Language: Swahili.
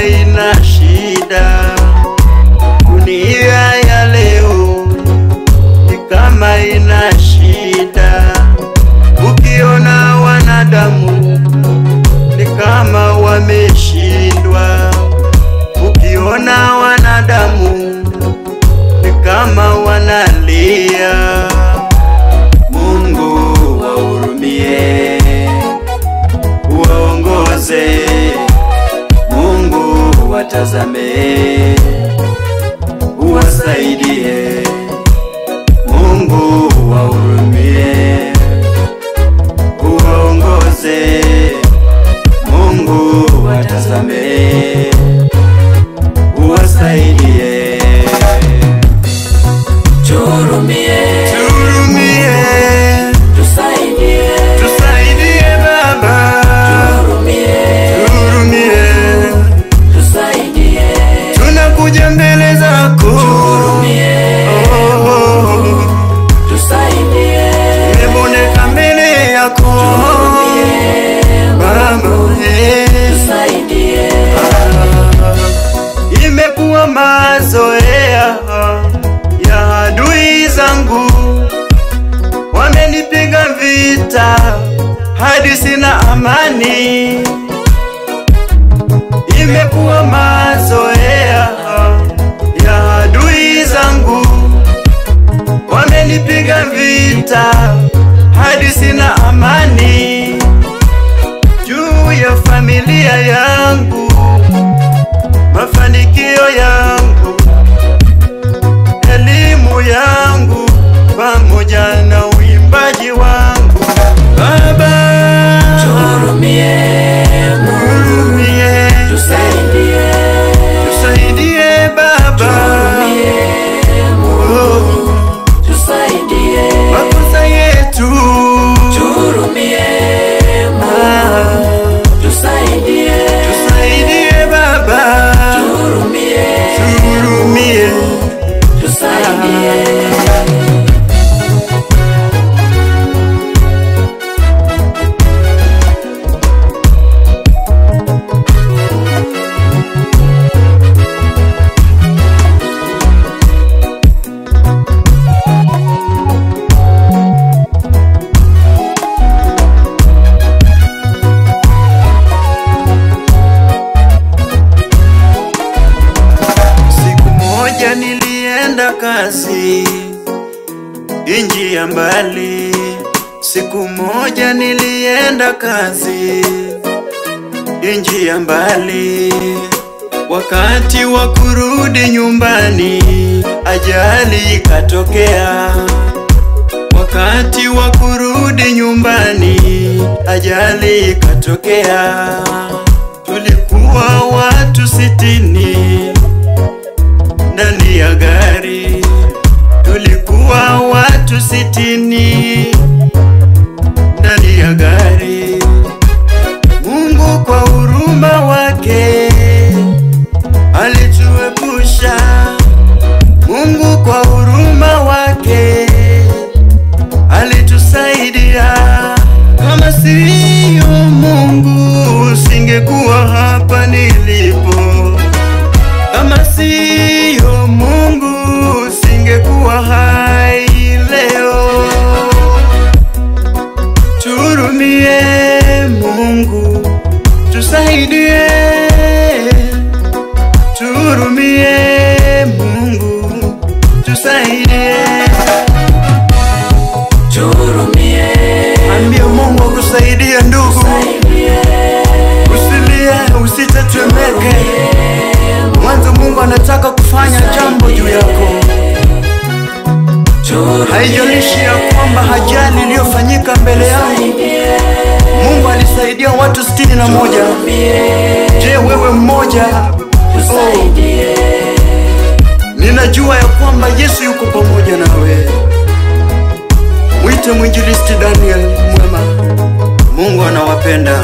ina shida. Dunia ya leo ni kama ina shida. Ukiona wanadamu ni kama wameshindwa. Ukiona wanadamu ni kama wanalia. Mungu wahurumie, waongoze. Mungu watazame, uwasaidie. Mungu wahurumie, uwaongoze. Mungu watazame, uwasaidie. Tuhurumie, tusaidie, tusaidie Baba. Tuhurumie, tusaidie, tunakuja mbele zako. Tuhurumie, tusaidie, tumeboneka mbele yako Baba. Tusaidie. Imekuwa mazoea ya adui zangu, wamenipiga vita hadi sina amani. Imekuwa mazoea ya adui zangu, wamenipiga vita hadi sina amani. Juu ya familia yangu, mafanikio yangu, elimu yangu, pamoja na uimbaji wangu. Baba, Tuhurumie, tuhurumie, tusaidie, tusaidie Baba. Tuhurumie, tusaidie, Makosa yetu Tuhurumie, tusaidie, tusaidie Baba. Tuhurumie, Tuhurumie, tusaidie. siku moja nilienda kazi inji ya mbali. Siku moja nilienda kazi inji ya mbali. Wakati wa kurudi nyumbani, ajali ikatokea. Wakati wa kurudi nyumbani, ajali ikatokea. Tulikuwa watu 60 ndani ya gari. Tulikuwa watu 60 ndani ya gari. Mungu kwa huruma wake alituepusha. Mungu kwa huruma wake alitusaidia. Kama siyo Mungu, singekuwa hapa nilipo. Kama siyo Mungu, singekuwa hai leo. Tuhurumie Mungu, tusaidie. Tuhurumie Mungu, tusaidie. Tuhurumie, Ambia Mungu akusaidie ndugu. tusaidie, Usilie, usitetemeke. Mwanzo Mungu anataka kufanya jambo juu yako. Haijalishi ya kwamba ajali iliyofanyika mbele yangu, Mungu alisaidia watu 61. Je, wewe mmoja? tusaidie, Ninajua ya kwamba Yesu yuko pamoja nawe. Mwite mwinjilisti Daniel Mwema. Mungu anawapenda.